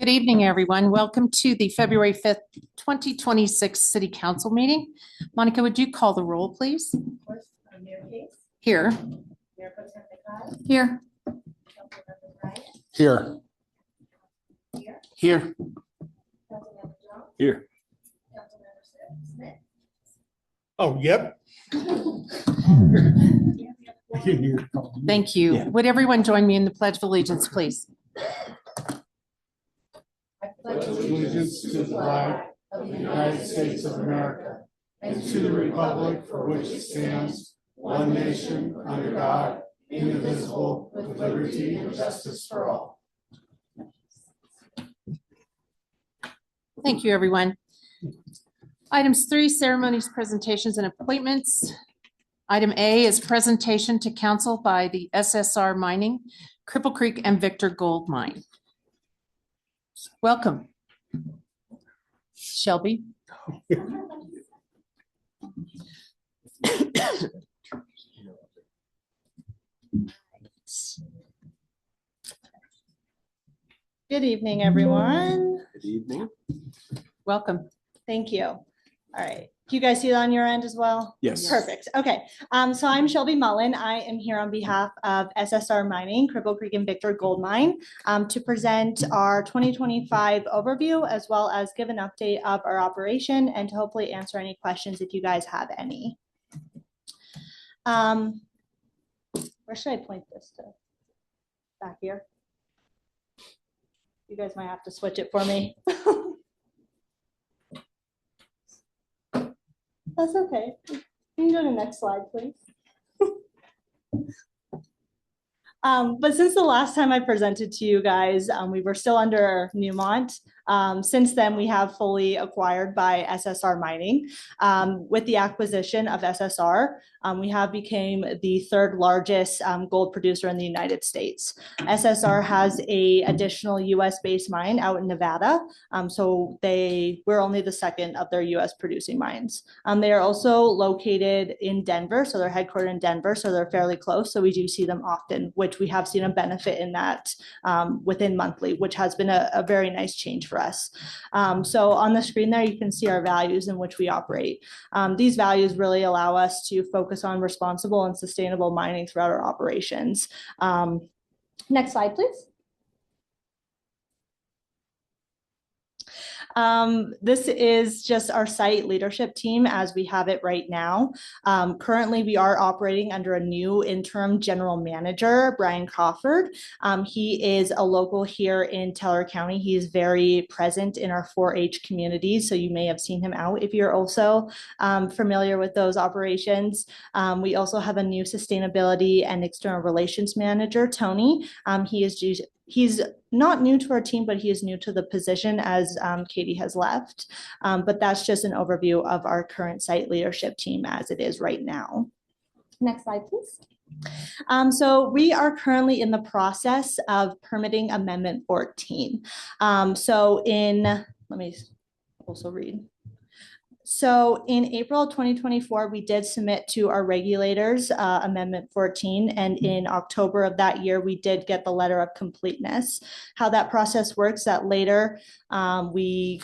Good evening, everyone. Welcome to the February 5th, 2026 City Council meeting. Monica, would you call the roll, please? Of course, Mayor Case. Here. Mayor Pro Tem Nakai. Here. Councilmember Bryant. Here. Here. Here. Councilmember Jones. Here. Councilmember Smith. Oh, yep. Thank you. Yeah. Would everyone join me in the Pledge of Allegiance, please? I Pledge allegiance to the flag of the United States of America and to the republic for which it stands, one nation, under God, indivisible, with liberty and justice for all. Thank you, everyone. Items 3, ceremonies, presentations, and appointments. Item A is presentation to council by the SSR Mining, Cripple Creek and Victor Gold Mine. Welcome. Shelby. Good evening, everyone. Good evening. Welcome. Thank you. All right. Do you guys see that on your end as well? Yes. Perfect. Okay. So I'm Shelby Mullen. I am here on behalf of SSR Mining, Cripple Creek and Victor Gold Mine, to present our 2025 overview, as well as give an update of our operation and to hopefully answer any questions if you guys have any. Where should I point this to? Back here? You guys might have to switch it for me. That's okay. Can you go to the next slide, please? But since the last time I presented to you guys, we were still under Newmont. Since then, we have fully acquired by SSR Mining. With the acquisition of SSR, we have became the third largest gold producer in the United States. SSR has a additional US-based mine out in Nevada. So we're only the second of their US producing mines. They are also located in Denver. So they're headquartered in Denver. So they're fairly close. So we do see them often, which we have seen a benefit in that within monthly, which has been a very nice change for us. So on the screen there, you can see our values in which we operate. These values really allow us to focus on responsible and sustainable mining throughout our operations. Next slide, please. This is just our site leadership team as we have it right now. Currently, we are operating under a new interim general manager, Brian Crawford. He is a local here in Teller County. He is very present in our 4-H communities, so you may have seen him out if you're also familiar with those operations. We also have a new sustainability and external relations manager, Tony. He's not new to our team, but he is new to the position as Katie has left. But that's just an overview of our current site leadership team as it is right now. Next slide, please. So we are currently in the process of permitting Amendment 14. Let me also read. So in April 2024, we did submit to our regulators Amendment 14, and in October of that year, we did get the letter of completeness. How that process works, that later we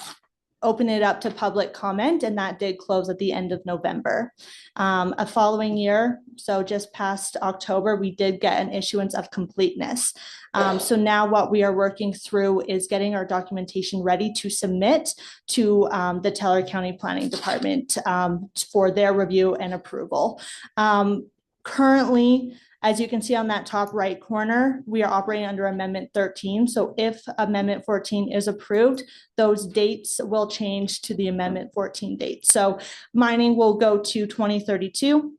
open it up to public comment, and that did close at the end of November. A following year, so just past October, we did get an issuance of completeness. So now what we are working through is getting our documentation ready to submit to the Teller County Planning Department for their review and approval. Currently, as you can see on that top right corner, we are operating under Amendment 13. So if Amendment 14 is approved, those dates will change to the Amendment 14 date. So mining will go to 2032,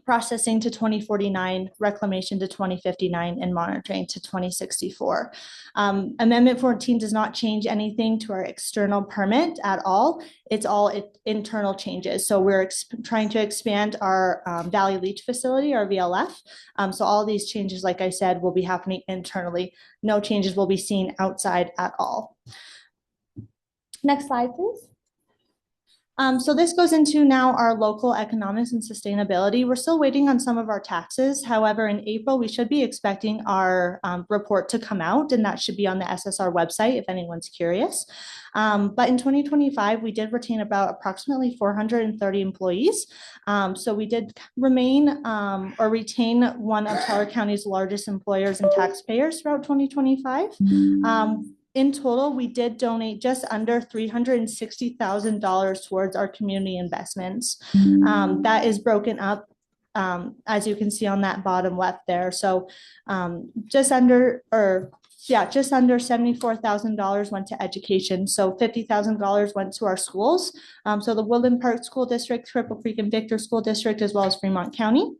processing to 2049, reclamation to 2059, and monitoring to 2064. Amendment 14 does not change anything to our external permit at all. It's all internal changes. So we're trying to expand our Valley Leach facility, our VLF. So all these changes, like I said, will be happening internally. No changes will be seen outside at all. Next slide, please. So this goes into now our local economics and sustainability. We're still waiting on some of our taxes. However, in April, we should be expecting our report to come out, and that should be on the SSR website if anyone's curious. But in 2025, we did retain about approximately 430 employees. So we did remain or retain one of Teller County's largest employers and taxpayers throughout 2025. In total, we did donate just under $360,000 towards our community investments. That is broken up, as you can see on that bottom left there. So just under $74,000 went to education. So $50,000 went to our schools. So the Woodland Park School District, Cripple Creek and Victor School District, as well as Fremont County,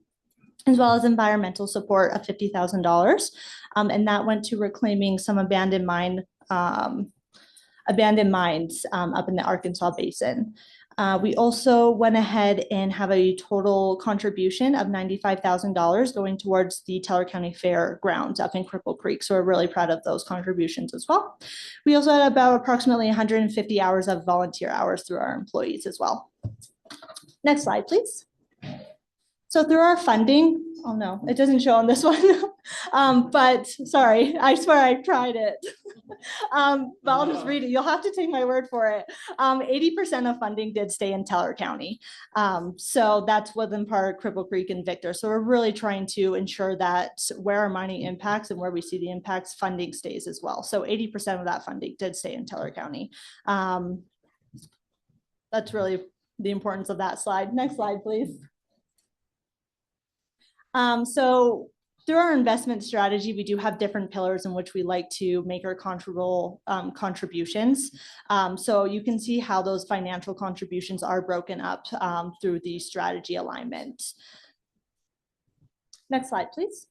as well as environmental support of $50,000. And that went to reclaiming some abandoned mines up in the Arkansas Basin. We also went ahead and have a total contribution of $95,000 going towards the Teller County Fairgrounds up in Cripple Creek. So we're really proud of those contributions as well. We also had about approximately 150 hours of volunteer hours through our employees as well. Next slide, please. So through our funding, oh no, it doesn't show on this one, but sorry, I swear I tried it. But I'll just read it. You'll have to take my word for it. 80% of funding did stay in Teller County. So that's Woodland Park, Cripple Creek, and Victor. So we're really trying to ensure that where our mining impacts and where we see the impacts, funding stays as well. So 80% of that funding did stay in Teller County. That's really the importance of that slide. Next slide, please. So through our investment strategy, we do have different pillars in which we like to make our contributions. So you can see how those financial contributions are broken up through the strategy alignment. Next slide, please.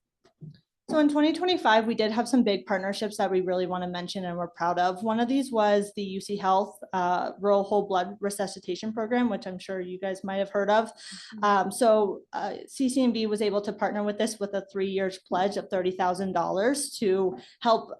So in 2025, we did have some big partnerships that we really want to mention and we're proud of. One of these was the UC Health Rural Whole Blood Resuscitation Program, which I'm sure you guys might have heard of. So CCNV was able to partner with this with a 3-year pledge of $30,000 to help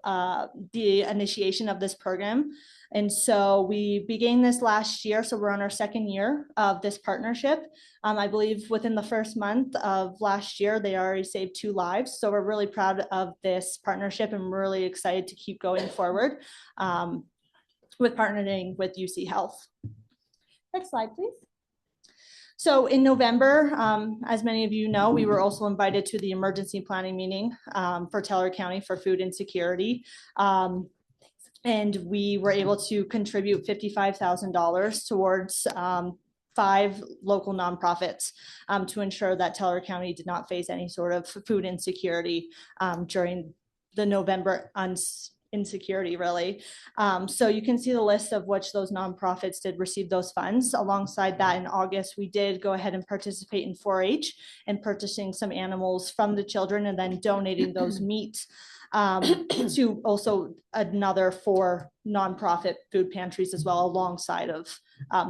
the initiation of this program. And so we began this last year. So we're on our 2nd year of this partnership. I believe within the first month of last year, they already saved 2 lives. So we're really proud of this partnership and really excited to keep going forward with partnering with UC Health. Next slide, please. So in November, as many of you know, we were also invited to the emergency planning meeting for Teller County for food insecurity. And we were able to contribute $55,000 towards 5 local nonprofits to ensure that Teller County did not face any sort of food insecurity during the November insecurity, really. So you can see the list of which those nonprofits did receive those funds. Alongside that, in August, we did go ahead and participate in 4-H and purchasing some animals from the children and then donating those meat to also another 4 nonprofit food pantries as well, alongside of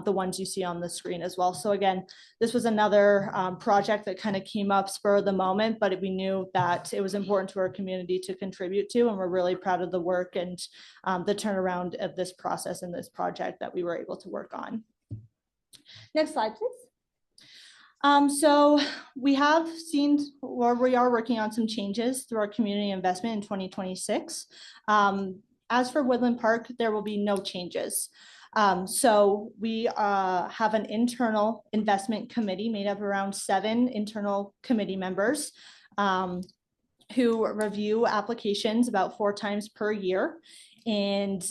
the ones you see on the screen as well. So again, this was another project that kind of came up spur of the moment, but we knew that it was important to our community to contribute to, and we're really proud of the work and the turnaround of this process and this project that we were able to work on. Next slide, please. So we have seen, or we are working on some changes through our community investment in 2026. As for Woodland Park, there will be no changes. So we have an internal investment committee made up of around 7 internal committee members who review applications about 4 times per year and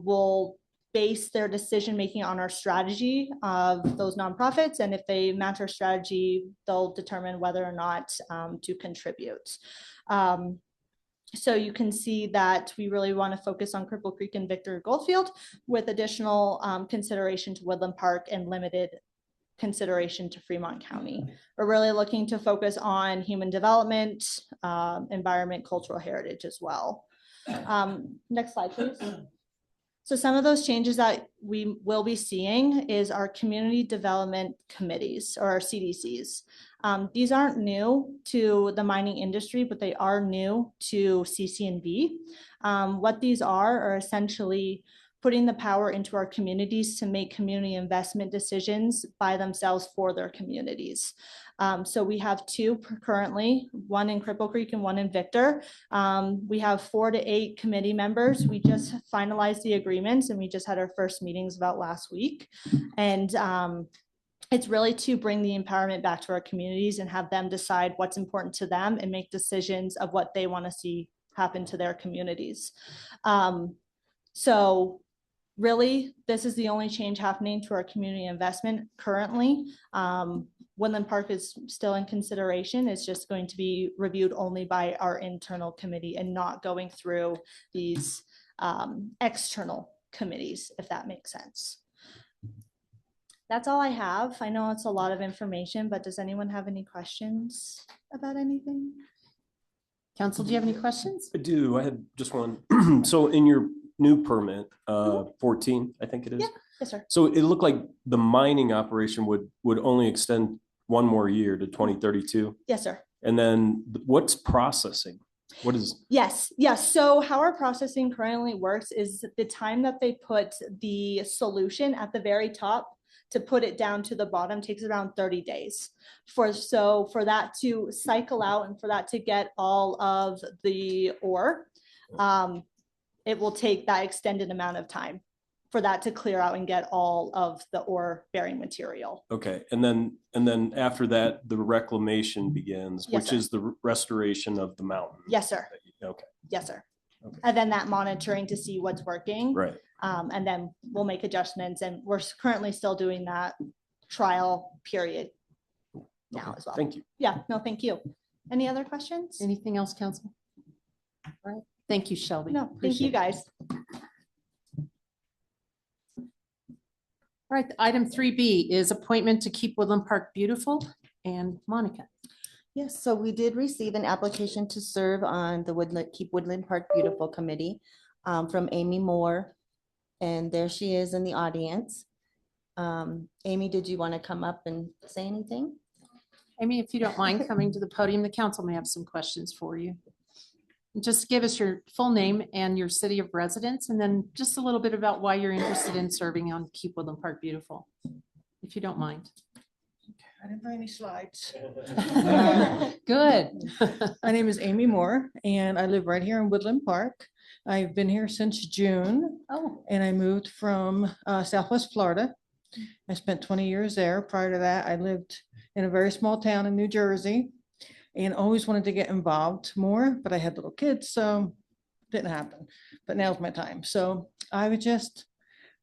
will base their decision-making on our strategy of those nonprofits. And if they match our strategy, they'll determine whether or not to contribute. So you can see that we really want to focus on Cripple Creek and Victor Goldfield with additional consideration to Woodland Park and limited consideration to Fremont County. We're really looking to focus on human development, environment, cultural heritage as well. Next slide, please. So some of those changes that we will be seeing is our community development committees, or our CDCs. These aren't new to the mining industry, but they are new to CCNV. What these are essentially putting the power into our communities to make community investment decisions by themselves for their communities. So we have two currently, one in Cripple Creek and one in Victor. We have 4 to 8 committee members. We just finalized the agreements and we just had our first meetings about last week. And it's really to bring the empowerment back to our communities and have them decide what's important to them and make decisions of what they want to see happen to their communities. So really, this is the only change happening to our community investment currently. Woodland Park is still in consideration. It's just going to be reviewed only by our internal committee and not going through these external committees, if that makes sense. That's all I have. I know it's a lot of information, but does anyone have any questions about anything? Council, do you have any questions? I do. I had just one. So in your new permit, 14, I think it is. Yeah. Yes, sir. So it looked like the mining operation would only extend one more year to 2032. Yes, sir. And then what's processing? What is? Yes, yes. So how our processing currently works is the time that they put the solution at the very top to put it down to the bottom takes around 30 days. For that to cycle out and for that to get all of the ore, it will take that extended amount of time for that to clear out and get all of the ore bearing material. Okay. And then after that, the reclamation begins, Yes, which sir. is the restoration of the mountain. Yes, sir. Okay. Yes, sir. Okay. And then that monitoring to see what's working. Right. And then we'll make adjustments, and we're currently still doing that trial period now Okay. as well. Thank you. Yeah, no, thank you. Any other questions? Anything else, Council? All right. Thank you, Shelby. No, thank Appreciate you it. guys. All right, item 3B is appointment to Keep Woodland Park Beautiful, and Monica. Yes, so we did receive an application to serve on the Keep Woodland Park Beautiful Committee from Amy Moore. And there she is in the audience. Amy, did you want to come up and say anything? Amy, if you don't mind coming to the podium, the council may have some questions for you. Just give us your full name and your city of residence, and then just a little bit about why you're interested in serving on Keep Woodland Park Beautiful, if you don't mind. I didn't bring any slides. Good. My name is Amy Moore and I live right here in Woodland Park. I've been here since June Oh, and I moved from Southwest Florida. I spent 20 years there. Prior to that, I lived in a very small town in New Jersey and always wanted to get involved more, but I had little kids, so it didn't happen. But now's my time. So I would just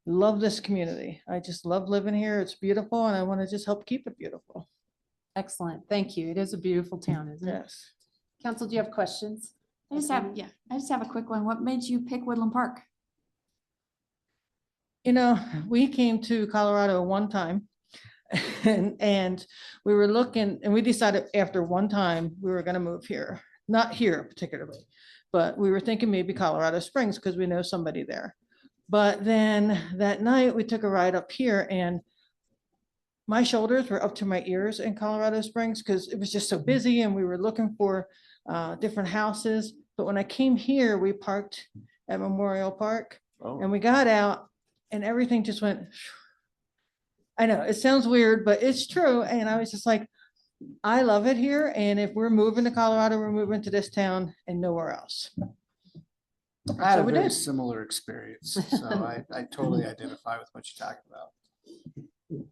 love this community. I just love living here. It's beautiful and I want to just help keep it beautiful. excellent. Thank you. It is a beautiful town, isn't it? Yes. Council, do you have questions? I just have a quick one. What made you pick Woodland Park? You know, we came to Colorado one time and we were looking and we decided after one time we were going to move here, not here particularly, but we were thinking maybe Colorado Springs because we know somebody there. But then that night we took a ride up here and my shoulders were up to my ears in Colorado Springs because it was just so busy and we were looking for different houses. But when I came here, we parked at Memorial Park Oh, and we got out and everything just went, I know it sounds weird, but it's true. And I was just like, I love it here. And if we're moving to Colorado, we're moving to this town and nowhere else. I had So a we very did. similar experience, so I totally identify with what you're talking about.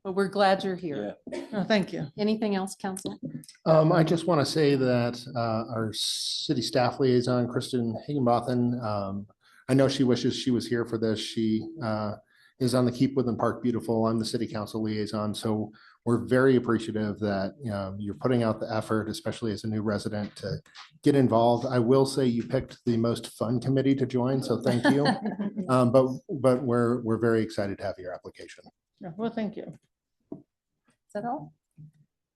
But we're glad you're here. Oh, thank you. Anything else, Council? I just want to say that our city staff liaison, Kristen Higginbotham, I know she wishes she was here for this. She is on the Keep Woodland Park Beautiful. I'm the city council liaison, so we're very appreciative that you're putting out the effort, especially as a new resident, to get involved. I will say you picked the most fun committee to join, so thank you. But we're very excited to have your application. Yeah, well, thank you. Is that all?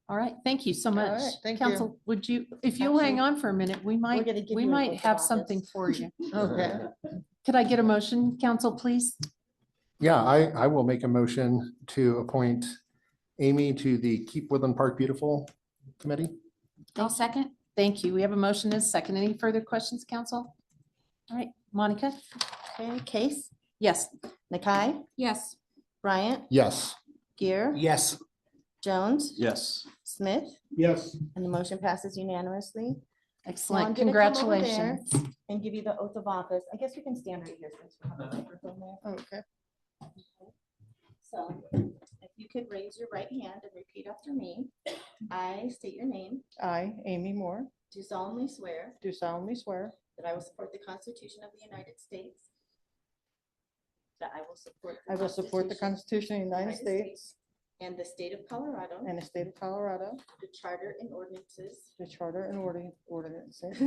All right, thank you so much. right, thank you. Council, would you, if you'll hang on for a minute, we might gonna give we you an might oath of have office. something for you. Okay. Could I get a motion, council, please? Yeah, I will make a motion to appoint Amy to the Keep Woodland Park Beautiful committee. I'll second. Thank you. We have a motion and a second. Any further questions, council? All right, Monica? Okay, Case, Yes. Nakai, Yes. Bryant, Yes. Gear, Yes. Jones, Yes. Smith, Yes. and the motion passes unanimously. So I'm Excellent. gonna come over there Congratulations. And give you the oath of office. I guess we can stand right here since we have a microphone there. Okay. So if you could raise your right hand and repeat after me. I state your name, I, Amy Moore, do solemnly swear do solemnly swear that I will support the Constitution of the United States. That I will support. I will support the Constitution of the United States And the state of Colorado. and the state of Colorado, The charter and ordinances the charter and ordinances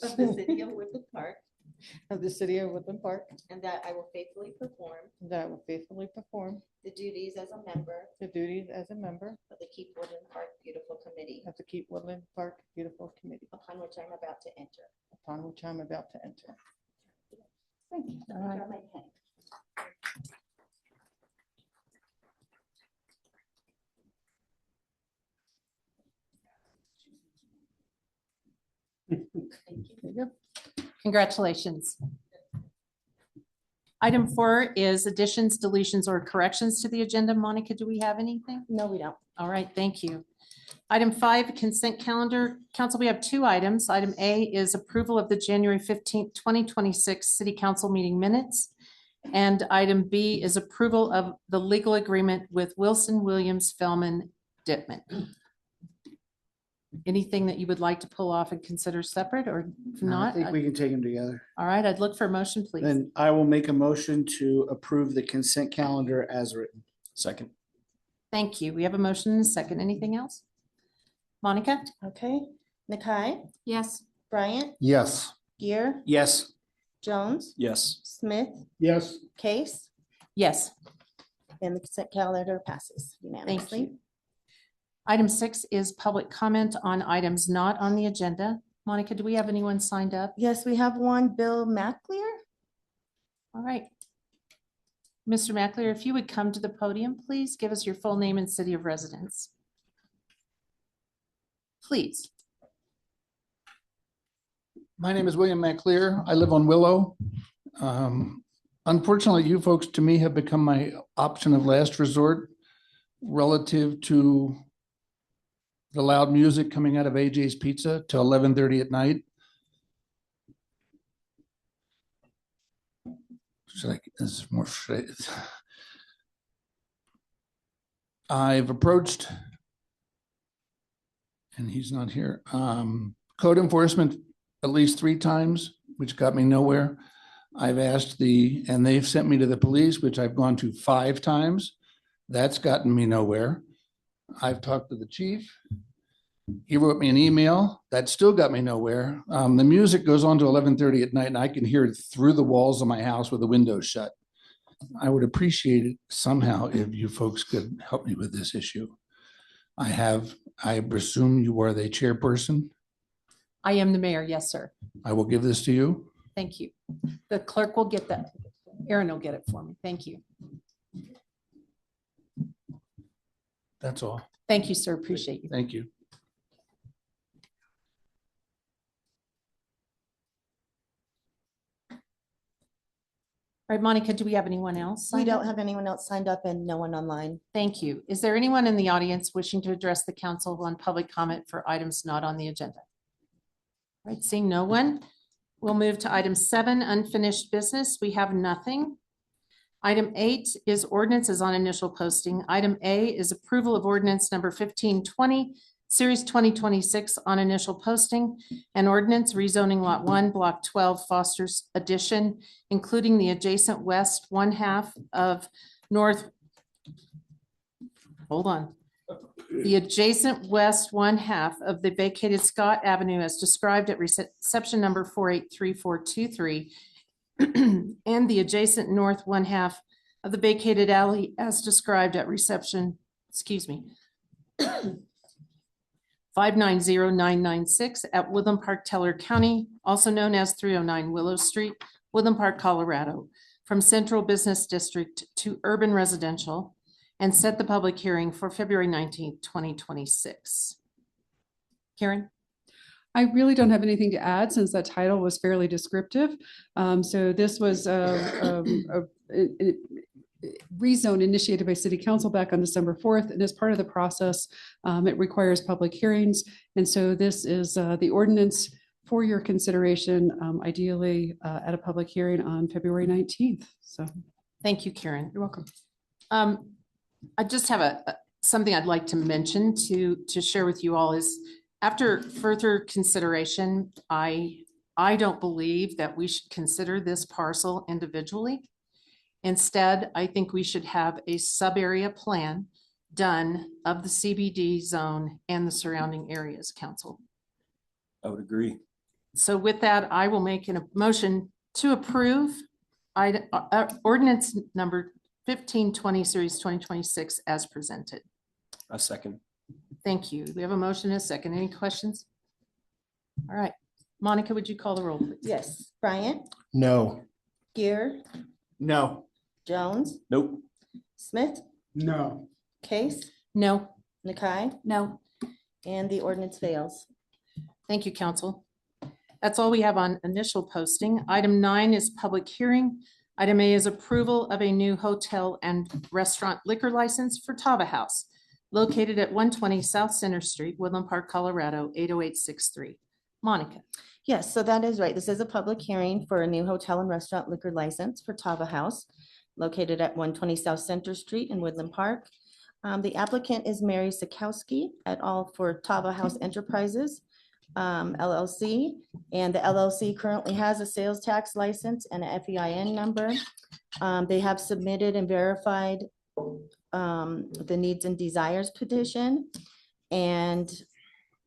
of the city of Woodland Park. of the city of Woodland Park, And that I will faithfully perform that I will faithfully perform the duties as a member the duties as a member of the Keep Woodland Park Beautiful Committee, of the Keep Woodland Park Beautiful Committee, upon which I'm about to enter. upon which I'm about to enter. Thank you. All right. Grab my pen. Thank you. Congratulations. Item 4 is additions, deletions, or corrections to the agenda. Monica, do we have anything? No, we don't. All right, thank you. Item 5, consent calendar. Council, we have 2 items. Item A is approval of the January 15th, 2026 City Council meeting minutes. And item B is approval of the legal agreement with Wilson Williams Fellman Dittman. Anything that you would like to pull off and consider separate, or if I not? think we can take them together. All right, I'd look for a motion, please. Then I will make a motion to approve the consent calendar as written. Second. Thank you. We have a motion and a second. Anything else? Monica? Okay. Nakai, Yes. Bryant, Yes. Gear, Yes. Jones, Yes. Smith, Yes. Case, Yes. and the consent calendar passes Thank unanimously. you. Item 6 is public comment on items not on the agenda. Monica, do we have anyone signed up? Yes, we have one, Bill Maclear. All right. Mr. Mackler, if you would come to the podium, please give us your full name and city of residence. Please. My name is William McLear. I live on Willow. Unfortunately, you folks to me have become my option of last resort relative to the loud music coming out of AJ's Pizza till 11:30 at night. This is more. I've approached, and he's not here, code enforcement at least 3 times, which got me nowhere. I've asked and they've sent me to the police, which I've gone to 5 times. That's gotten me nowhere. I've talked to the chief. He wrote me an email. That still got me nowhere. The music goes on to 11:30 at night and I can hear it through the walls of my house with the windows shut. I would appreciate it somehow if you folks could help me with this issue. I presume you are the chairperson. I am the mayor. Yes, sir. I will give this to you. Thank you. The clerk will get that. Aaron will get it for me. Thank you. That's all. Thank you, sir. Appreciate you. Thank you. All right, Monica, do we have anyone else? We signed don't up? have anyone else signed up and no one online. Thank you. Is there anyone in the audience wishing to address the council on public comment for items not on the agenda? All right, seeing no one, we'll move to item 7, unfinished business. We have nothing. Item 8 is ordinances on initial posting. Item A is approval of ordinance number 1520, Series 2026 on initial posting, and ordinance rezoning Lot 1, Block 12, Foster's Addition, including the adjacent west 1/2 of north. Hold on. The adjacent west 1/2 of the vacated Scott Avenue as described at reception number 483423, and the adjacent north 1/2 of the vacated alley as described at reception, 590996 at Woodland Park, Teller County, also known as 309 Willow Street, Woodland Park, Colorado, from Central Business District to Urban Residential, and set the public hearing for February 19th, 2026. Karen? I really don't have anything to add since that title was fairly descriptive. So this was rezone initiated by city council back on December 4th. And as part of the process, it requires public hearings. And so this is the ordinance for your consideration, ideally at a public hearing on February 19th. So Thank you, Karen. you're welcome. I just have something I'd like to mention to share with you all is after further consideration, I don't believe that we should consider this parcel individually. Instead, I think we should have a sub-area plan done of the CBD zone and the surrounding areas, council. I would agree. So with that, I will make a motion to approve ordinance number 1520 series 2026 as presented. A second. Thank you. We have a motion and a second. Any questions? All right. Monica, would you call the roll, please? Yes, Bryant, No. Gear, No. Jones, Nope. Smith, No. Case, No. Nakai, No. and the ordinance fails. Thank you, council. That's all we have on initial posting. Item 9 is public hearing. Item A is approval of a new hotel and restaurant liquor license for Tava House located at 120 South Center Street, Woodland Park, Colorado, 80863. Monica. Yes, so that is right. This is a public hearing for a new hotel and restaurant liquor license for Tava House located at 120 South Center Street in Woodland Park. The applicant is Mary Sikowski et al. For Tava House Enterprises, LLC. And the LLC currently has a sales tax license and a FEIN number. They have submitted and verified the needs and desires petition. And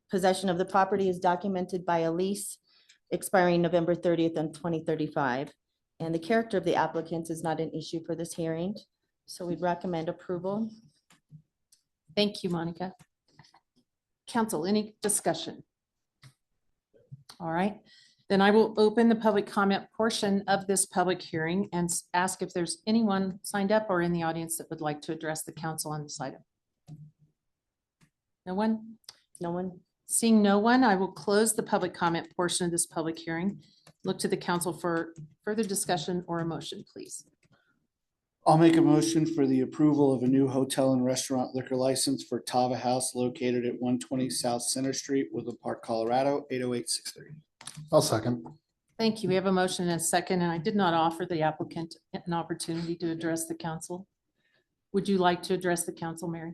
possession of the property is documented by a lease expiring November 30th and 2035. And the character of the applicants is not an issue for this hearing. So we'd recommend approval. Thank you, Monica. Council, any discussion? All right, then I will open the public comment portion of this public hearing and ask if there's anyone signed up or in the audience that would like to address the council on this item. No one? No one? Seeing no one, I will close the public comment portion of this public hearing. Look to the council for further discussion or a motion, please. I'll make a motion for the approval of a new hotel and restaurant liquor license for Tava House located at 120 South Center Street, Woodland Park, Colorado, 80863. I'll second. Thank you. We have a motion and a second, and I did not offer the applicant an opportunity to address the council. Would you like to address the council, Mary?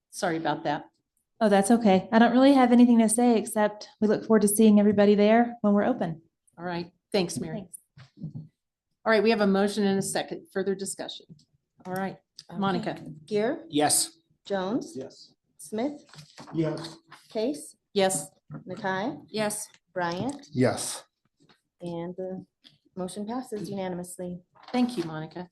Sorry about that. Oh, that's okay. I don't really have anything to say, except we look forward to seeing everybody there when we're open. All right. Thanks, Mary. Thanks. All right, we have a motion and a second. Further discussion. All right, Monica. Okay. Gear, Yes. Jones, Yes. Smith, Yes. Case, Yes. Nakai, Yes. Bryant, Yes. and the motion passes unanimously. Thank you, Monica.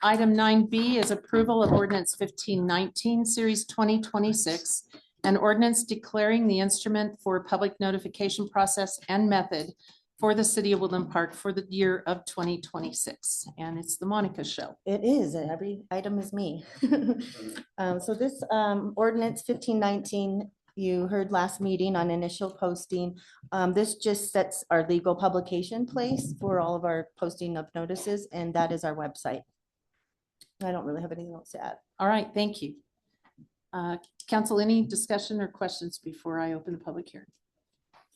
Item 9B is approval of ordinance 1519, series 2026, an ordinance declaring the instrument for public notification process and method for the city of Woodland Park for the year of 2026. And it's the Monica show. It is, and every item is me. So this ordinance 1519, you heard last meeting on initial posting. This just sets our legal publication place for all of our posting of notices, and that is our website. I don't really have anything else to add. All right, thank you. Council, any discussion or questions before I open the public hearing?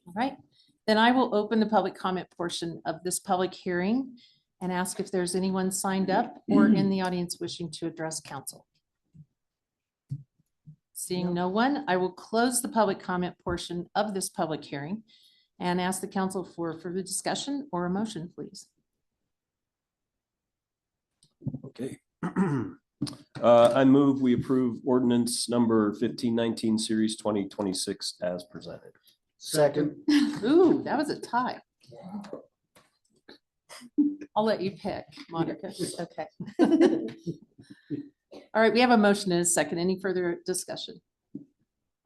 All right, then I will open the public comment portion of this public hearing and ask if there's anyone signed up or in the audience wishing to address council. Seeing no one, I will close the public comment portion of this public hearing and ask the council for further discussion or a motion, please. Okay. I move we approve ordinance number 1519, series 2026 as presented. Second. Ooh, that was a tie. I'll let you pick, Monica. Okay. All right, we have a motion and a second. Any further discussion?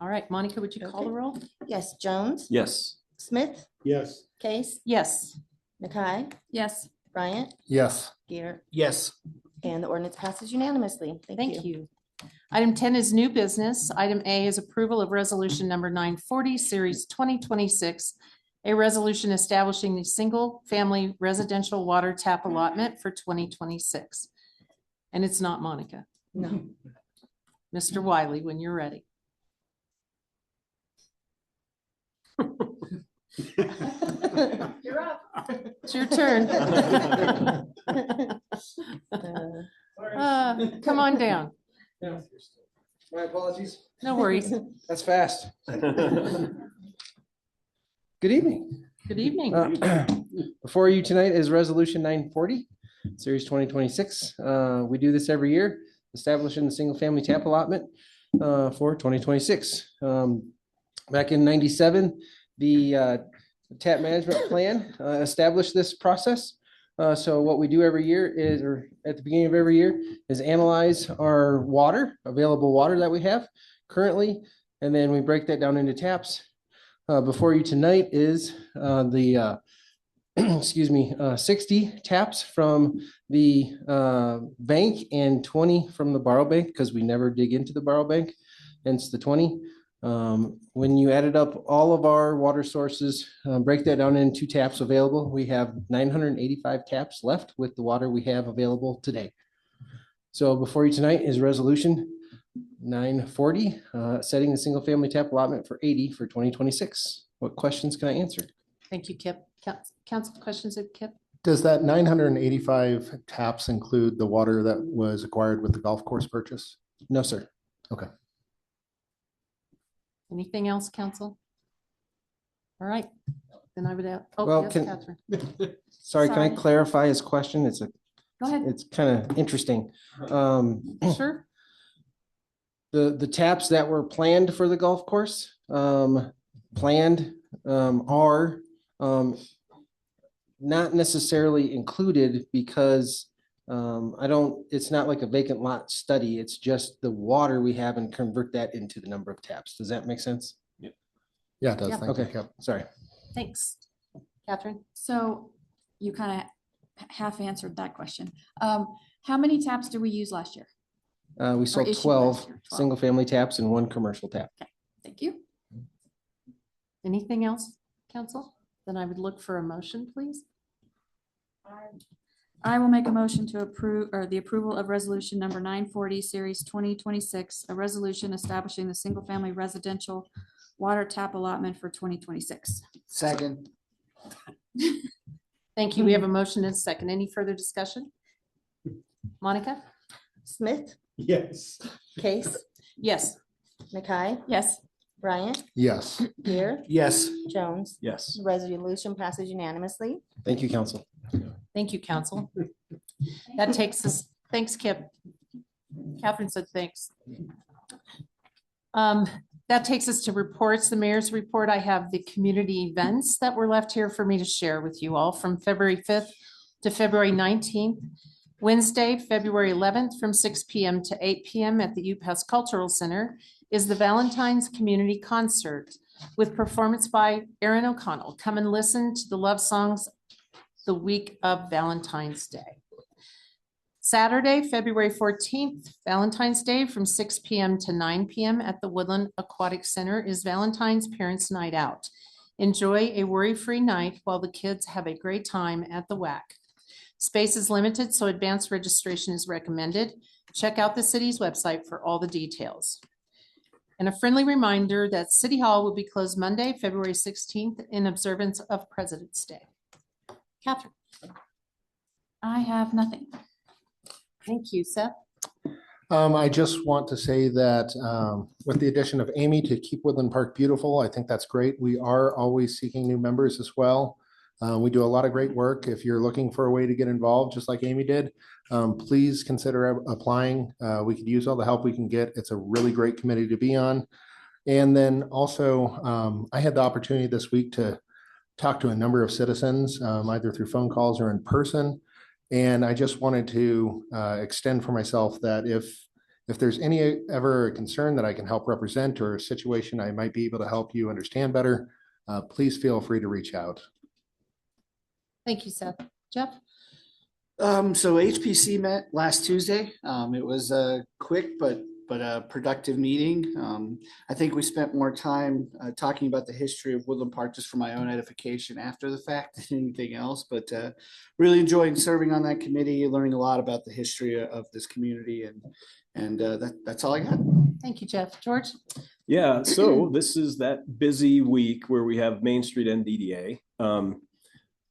All right, Monica, would you call the Okay. roll? Yes, Jones, Yes. Smith, Yes. Case, Yes. Nakai, Yes. Bryant, Yes. Gear, Yes. and the ordinance passes unanimously. Thank you. Item 10 is new business. Item A is approval of resolution number 940, series 2026, A resolution establishing the single-family residential water tap allotment for 2026. And it's not Monica. No. Mr. Wiley, when you're ready. You're up. It's your turn. Come on down. My apologies. No worries. That's fast. Good evening. Good evening. Before you tonight is Resolution 940, Series 2026. We do this every year, establishing the single-family tap allotment for 2026. Back in 97, the tap management plan established this process. So what we do every year is, or at the beginning of every year, is analyze our water, available water that we have currently, and then we break that down into taps. Before you tonight is the 60 taps from the bank and 20 from the borrow bank, because we never dig into the borrow bank, hence the 20. When you added up all of our water sources, break that down into taps available, we have 985 taps left with the water we have available today. So before you tonight is Resolution 940, setting the single-family tap allotment for 80 for 2026. What questions can I answer? Thank you, Kip. Council questions of Kip? Does that 985 taps include the water that was acquired with the golf course purchase? No, sir. Okay. Anything else, council? All right, then I would, oh, Well, yes, can- Catherine. Sorry, can I Sorry. clarify his question? Go ahead. It's kind of interesting. Sure. The taps that were planned for the golf course, are not necessarily included because it's not like a vacant lot study. It's just the water we have and convert that into the number of taps. Does that make sense? Yeah, it does. Yeah. Thank you. Okay, Yep. sorry. Thanks. Catherine? So you kind of half answered that question. How many taps did we use last year? We sold issued 12 last year, 12. single-family taps and 1 commercial tap. Thank you. Anything else, council? Then I would look for a motion, please. I will make a motion to approve, or the approval of resolution number 940, series 2026, a resolution establishing the single-family residential water tap allotment for 2026. Second. Thank you. We have a motion and a second. Any further discussion? Monica? Smith, Yes. Case, Yes. Nakai, Yes. Bryant, Yes. Pierre, Yes. Jones. Yes. Resolution passes unanimously. Thank you, council. Thank you, council. That takes us, thanks, Kip. Catherine said thanks. That takes us to reports, the mayor's report. I have the community events that were left here for me to share with you all from February 5th to February 19th. Wednesday, February 11th from 6 p.m. to 8 p.m. at the UPass Cultural Center is the Valentine's Community Concert with performance by Aaron O'Connell. Come and listen to the love songs the week of Valentine's Day. Saturday, February 14th, Valentine's Day from 6 p.m. to 9 p.m. at the Woodland Aquatic Center is Valentine's Parents Night Out. Enjoy a worry-free night while the kids have a great time at the WAC. Space is limited, so advanced registration is recommended. Check out the city's website for all the details. And a friendly reminder that City Hall will be closed Monday, February 16th in observance of President's Day. Catherine. I have nothing. Thank you, Seth. I just want to say that with the addition of Amy to Keep Woodland Park Beautiful, I think that's great. We are always seeking new members as well. We do a lot of great work. If you're looking for a way to get involved, just like Amy did, please consider applying. We could use all the help we can get. It's a really great committee to be on. And then also, I had the opportunity this week to talk to a number of citizens, either through phone calls or in person. And I just wanted to extend for myself that if there's any ever concern that I can help represent or a situation I might be able to help you understand better, please feel free to reach out. Thank you, Seth. Jeff? So HPC met last Tuesday. It was quick but but a productive meeting. I think we spent more time talking about the history of Woodland Park just for my own edification after the fact than anything else, but really enjoying serving on that committee, learning a lot about the history of this community, and that's all I got. Thank you, Jeff. George? Yeah, so this is that busy week where we have Main Street and DDA. Let's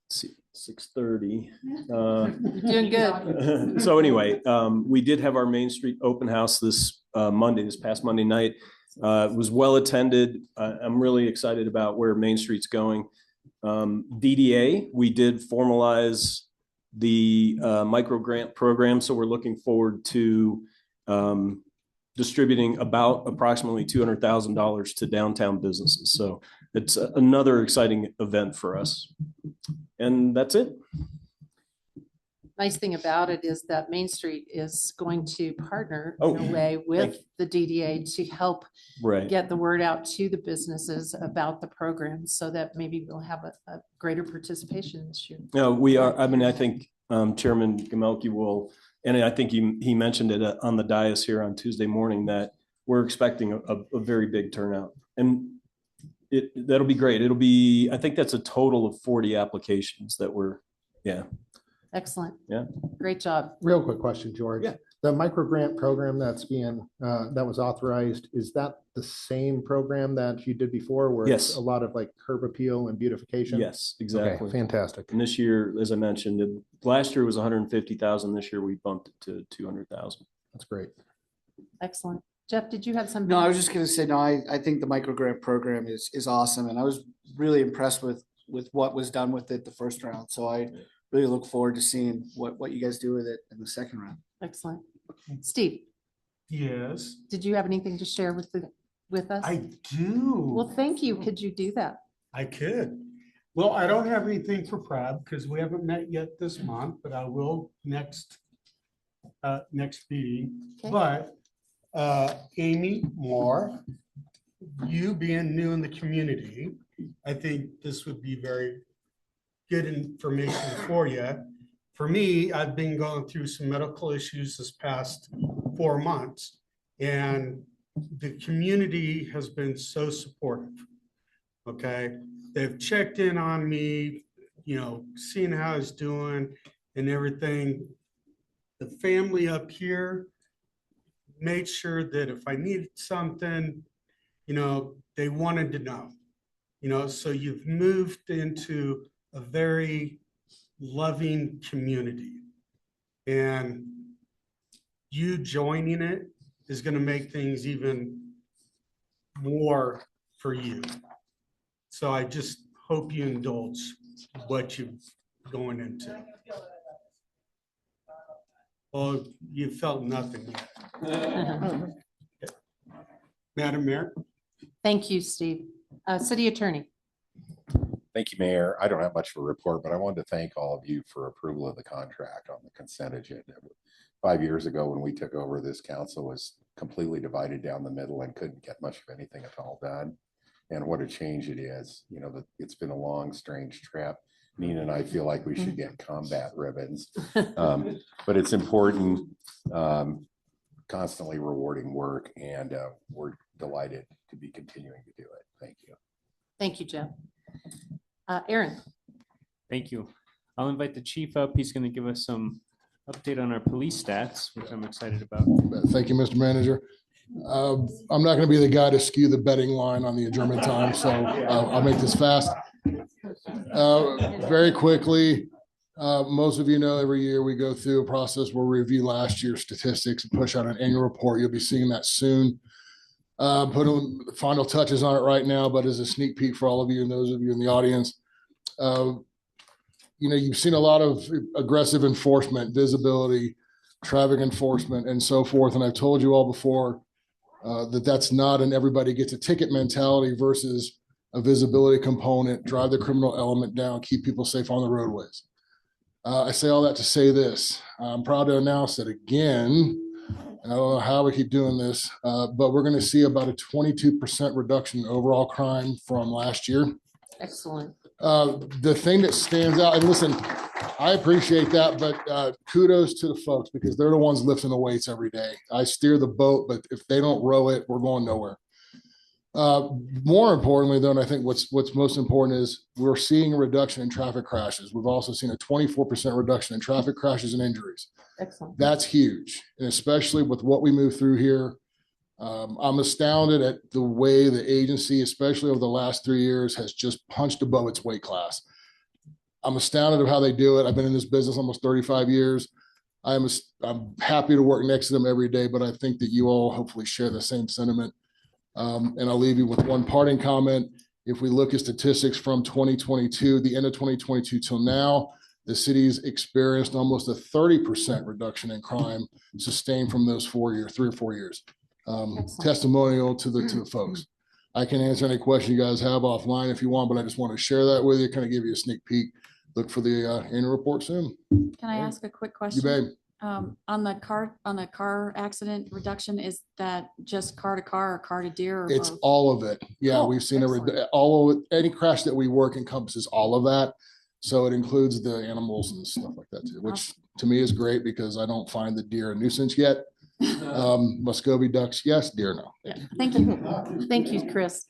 see, 6:30. You're doing good. So anyway, we did have our Main Street open house this past Monday night. It was well attended. I'm really excited about where Main Street's going. DDA, we did formalize the micro grant program, so we're looking forward to distributing about approximately $200,000 to downtown businesses. So it's another exciting event for us. And that's it. Nice thing about it is that Main Street is going to partner Oh, in a way with the DDA to help Right. get the word out to the businesses about the program so that maybe we'll have a greater participation this year. No, we are, I mean, I think Chairman Gamelke will, and I think he mentioned it on the dais here on Tuesday morning, that we're expecting a very big turnout. And that'll be great. It'll be, I think that's a total of 40 applications that we're, yeah. Excellent. Yeah. Great job. Real quick question, George. Yeah. The micro grant program that's being, that was authorized, is that the same program that you did before where it's Yes. a lot of like curb appeal and beautification? Yes, Okay, exactly. fantastic. And this year, as I mentioned, last year was 150,000. This year we bumped it to 200,000. That's great. Excellent. Jeff, did you have something? No, I was just gonna say, no, I think the micro grant program is awesome, and I was really impressed with what was done with it the first round. So I really look forward to seeing what you guys do with it in the second round. Excellent. Steve, Yes, did you have anything to share with us? I do. Well, thank you. Could you do that? I could. Well, I don't have anything for Prab because we haven't met yet this month, but I will next meeting. Okay. But Amy Moore, you being new in the community, I think this would be very good information for you. For me, I've been going through some medical issues this past 4 months, and the community has been so supportive. Okay, they've checked in on me, seeing how I was doing and everything. The family up here made sure that if I needed something, they wanted to know. So you've moved into a very loving community, and you joining it is going to make things even more for you. So I just hope you indulge what you're going into. Oh, you felt nothing yet. Madam Mayor? Thank you, Steve. City Attorney. Thank you, Mayor. I don't have much of a report, but I wanted to thank all of you for approval of the contract on the consent agenda. 5 years ago, when we took over, this council was completely divided down the middle and couldn't get much of anything at all done. And what a change it is. It's been a long, strange trip. Nina and I feel like we should get combat ribbons. But it's important, constantly rewarding work, and we're delighted to be continuing to do it. Thank you. Thank you, Jeff. Aaron. Thank you. I'll invite the chief up. He's going to give us some update on our police stats, which I'm excited about. Thank you, Mr. Manager. I'm not going to be the guy to skew the betting line on the adjournment time, so I'll make this fast. Very quickly, most of you know every year we go through a process where we review last year's statistics and push out an annual report. You'll be seeing that soon. Putting final touches on it right now, but as a sneak peek for all of you and those of you in the audience, you've seen a lot of aggressive enforcement, visibility, traffic enforcement, and so forth. And I've told you all before that's not an everybody gets a ticket mentality versus a visibility component, drive the criminal element down, keep people safe on the roadways. I say all that to say this. I'm proud to announce that again, and I don't know how we keep doing this, but we're going to see about a 22% reduction in overall crime from last year. Excellent. The thing that stands out, and listen, I appreciate that, but kudos to the folks because they're the ones lifting the weights every day. I steer the boat, but if they don't row it, we're going nowhere. More importantly, though, and I think what's most important is we're seeing a reduction in traffic crashes. We've also seen a 24% reduction in traffic crashes and injuries. Excellent. That's huge, and especially with what we move through here. I'm astounded at the way the agency, especially over the last 3 years, has just punched above its weight class. I'm astounded at how they do it. I've been in this business almost 35 years. I'm happy to work next to them every day, but I think that you all hopefully share the same sentiment. And I'll leave you with one parting comment. If we look at statistics from 2022, the end of 2022 till now, the city's experienced almost a 30% reduction in crime sustained from those 3 or 4 years. Testimonial to the folks. I can answer any question you guys have offline if you want, but I just want to share that with you, kind of give you a sneak peek. Look for the annual report soon. Can I ask a quick You question? may. On the car accident reduction, is that just car to car or car to deer? Or It's both? all of it. Yeah, Cool. we've seen Excellent. all of it. Any crash that we work encompasses all of that. So it includes the animals and stuff like that too, which to me is great because I don't find the deer a nuisance yet. Muscovy ducks, yes, deer, no. Thank you. Thank you, Chris.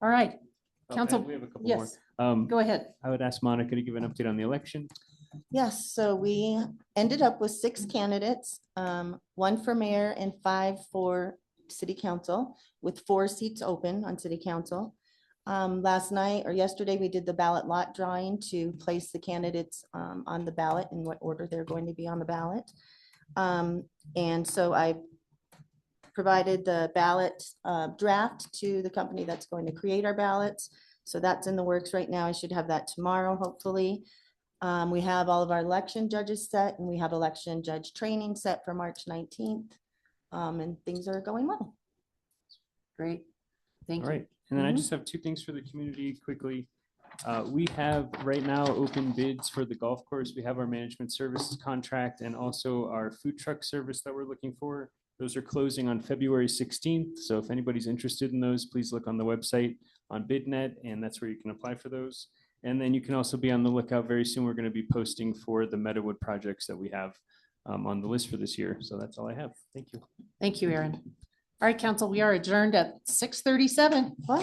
All right, Okay, Council, we have a couple more. yes, go ahead. I would ask Monica to give an update on the election. Yes, so we ended up with 6 candidates, 1 for mayor and 5 for city council, with 4 seats open on city council. Last night or yesterday, we did the ballot lot drawing to place the candidates on the ballot in what order they're going to be on the ballot. And so I provided the ballot draft to the company that's going to create our ballots. So that's in the works right now. I should have that tomorrow, hopefully. We have all of our election judges set and we have election judge training set for March 19th. And things are going well. Great. Thank All you. right, and then I Mhm. just have 2 things for the community quickly. We have right now open bids for the golf course. We have our management services contract and also our food truck service that we're looking for. Those are closing on February 16th. So if anybody's interested in those, please look on the website on BidNet, and that's where you can apply for those. And then you can also be on the lookout very soon. We're going to be posting for the Meadowood projects that we have on the list for this year. So that's all I have. Thank you. Thank you, Aaron. All right, council, we are adjourned at 6:37. What?